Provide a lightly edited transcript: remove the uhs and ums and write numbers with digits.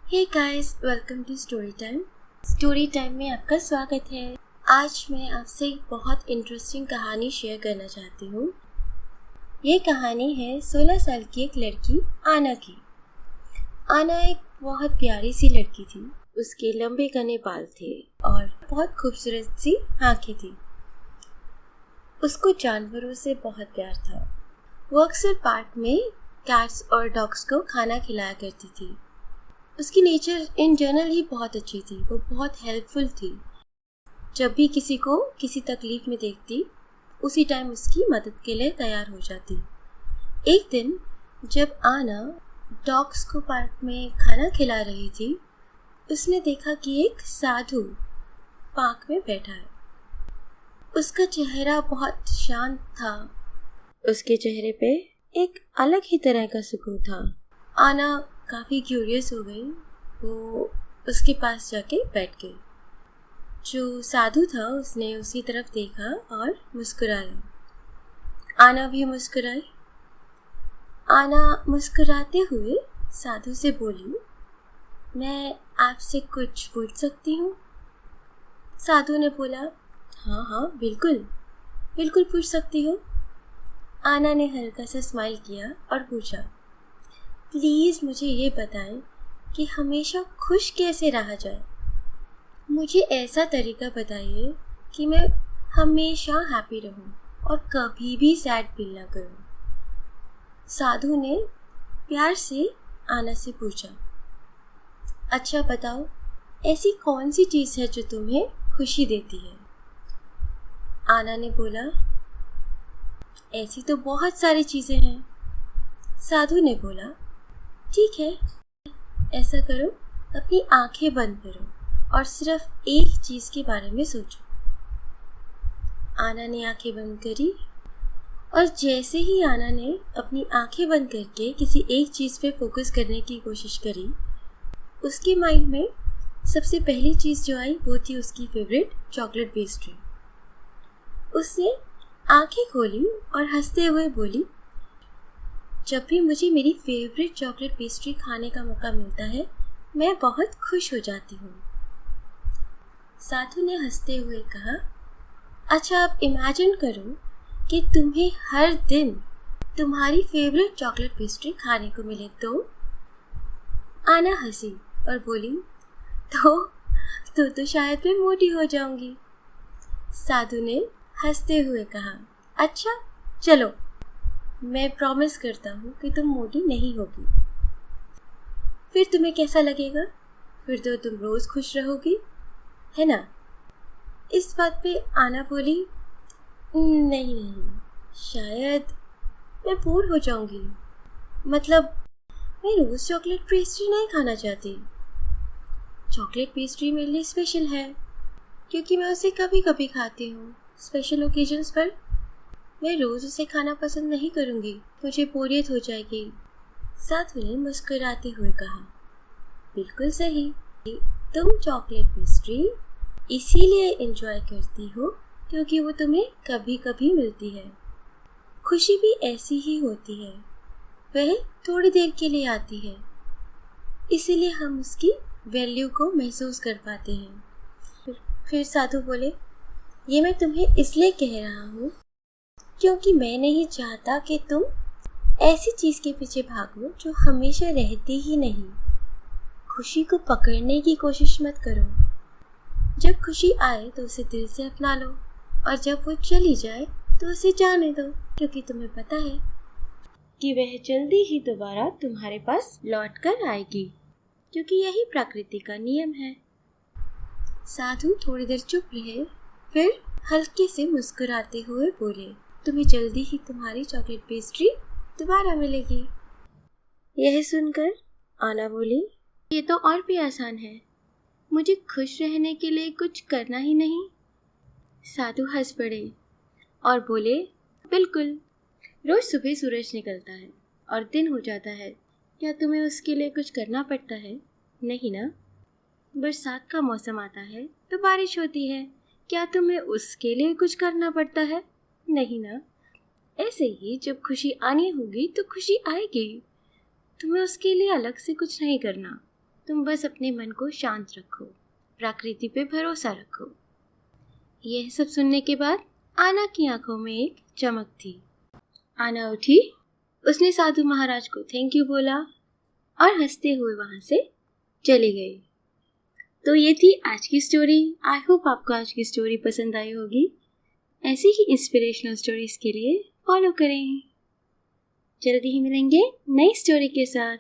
Hey guys, welcome to story time. Story time में आपका स्वागत है। आज मैं आपसे एक बहुत इंटरेस्टिंग कहानी शेयर करना चाहती हूँ। ये कहानी है 16 साल की एक लड़की आना की। आना एक बहुत प्यारी सी लड़की थी। उसके लंबे घने बाल थे और बहुत खूबसूरत सी आंखें थी। उसको जानवरों से बहुत प्यार था। वो अक्सर पार्क में कैट्स और डॉग्स को खाना खिलाया करती थी। उसकी नेचर इन जनरल ही बहुत अच्छी थी। वो बहुत हेल्पफुल थी। जब भी किसी को किसी तकलीफ में देखती, उसी टाइम उसकी मदद के लिए तैयार हो जाती। एक दिन जब आना डॉग्स को पार्क में खाना खिला रही थी, उसने देखा कि एक साधु पार्क में बैठा है। उसका चेहरा बहुत शांत था। उसके चेहरे पे एक अलग ही तरह का सुकून था। आना काफ़ी क्यूरियस हो गई। वो उसके पास जाके बैठ गई। जो साधु था उसने उसी तरफ देखा और मुस्कुराया। आना भी मुस्कुराई। आना मुस्कुराते हुए साधु से बोली, मैं आपसे कुछ पूछ सकती हूँ? साधु ने बोला, हाँ हाँ बिल्कुल बिल्कुल पूछ सकती हो। आना ने हल्का सा स्माइल किया और पूछा, प्लीज़ मुझे ये बताएं कि हमेशा खुश कैसे रहा जाए। मुझे ऐसा तरीका बताइए कि मैं हमेशा हैप्पी रहूं और कभी भी सैड फील ना करूं। साधु ने प्यार से आना से पूछा, अच्छा बताओ, ऐसी कौन सी चीज़ है जो तुम्हें खुशी देती है? आना ने बोला, ऐसी तो बहुत सारी चीज़ें हैं। साधु ने बोला, ठीक है, ऐसा करो, अपनी आंखें बंद करो और सिर्फ एक चीज़ के बारे में सोचो। आना ने आंखें बंद करी और जैसे ही आना ने अपनी आंखें बंद करके किसी एक चीज़ पे फोकस करने की कोशिश करी, उसके माइंड में सबसे पहली चीज़ जो आई वो थी उसकी फेवरेट चॉकलेट पेस्ट्री। उसने आंखें खोली और हंसते हुए बोली, जब भी मुझे मेरी फेवरेट चॉकलेट पेस्ट्री खाने का मौका मिलता है, मैं बहुत खुश हो जाती हूँ। साधु ने हंसते हुए कहा, अच्छा आप इमेजिन करो कि तुम्हें हर दिन तुम्हारी फेवरेट चॉकलेट पेस्ट्री खाने को मिले तो? आना हंसी और बोली, तो शायद मैं मोटी हो जाऊंगी। साधु ने हंसते हुए कहा, अच्छा चलो, मैं प्रॉमिस करता हूँ कि तुम मोटी नहीं होगी। फिर तुम्हें कैसा लगेगा? फिर तो तुम रोज़ खुश रहोगी, है ना? इस बात पे आना बोली, नहीं, शायद मैं बोर हो जाऊंगी। मतलब मैं रोज़ चॉकलेट पेस्ट्री नहीं खाना चाहती। चॉकलेट पेस्ट्री मेरे लिए स्पेशल है क्योंकि मैं उसे कभी कभी खाती हूँ, स्पेशल ओकेजन्स पर। मैं रोज़ उसे खाना पसंद नहीं करूँगी, मुझे बोरियत हो जाएगी। साधु ने मुस्कुराते हुए कहा, बिल्कुल सही, तुम चॉकलेट पेस्ट्री इसीलिए एंजॉय करती हो क्योंकि वो तुम्हें कभी कभी मिलती है। खुशी भी ऐसी ही होती है, वह थोड़ी देर के लिए आती है, इसीलिए हम उसकी वैल्यू को महसूस कर पाते हैं। फिर साधु बोले, ये मैं तुम्हें इसलिए कह रहा हूँ क्योंकि मैं नहीं चाहता कि तुम ऐसी चीज़ के पीछे भागो जो हमेशा रहती ही नहीं। खुशी को पकड़ने की कोशिश मत करो। जब खुशी आए तो उसे दिल से अपना लो और जब वो चली जाए तो उसे जाने दो, क्योंकि तुम्हें पता है कि वह जल्दी ही दोबारा तुम्हारे पास लौट कर आएगी, क्योंकि यही प्रकृति का नियम है। साधु थोड़ी देर चुप रहे, फिर हल्के से मुस्कुराते हुए बोले, तुम्हें जल्दी ही तुम्हारी चॉकलेट पेस्ट्री दोबारा मिलेगी। यह सुनकर आना बोली, ये तो और भी आसान है, मुझे खुश रहने के लिए कुछ करना ही नहीं। साधु हंस पड़े और बोले, बिल्कुल, रोज सुबह सूरज निकलता है और दिन हो जाता है, क्या तुम्हें उसके लिए कुछ करना पड़ता है? नहीं ना। बरसात का मौसम आता है तो बारिश होती है, क्या तुम्हें उसके लिए कुछ करना पड़ता है? नहीं ना। ऐसे ही जब खुशी आनी होगी तो खुशी आएगी, तुम्हें उसके लिए अलग से कुछ नहीं करना, तुम बस अपने मन को शांत रखो, प्रकृति पे भरोसा रखो। यह सब सुनने के बाद आना की आंखों में एक चमक थी। आना उठी, उसने साधु महाराज को थैंक यू बोला और हंसते हुए वहां से चली गई। तो ये थी आज की स्टोरी। आई होप आपको आज की स्टोरी पसंद आई होगी। ऐसी ही इंस्पिरेशनल स्टोरीज के लिए फॉलो करें। जल्दी ही मिलेंगे नई स्टोरी के साथ।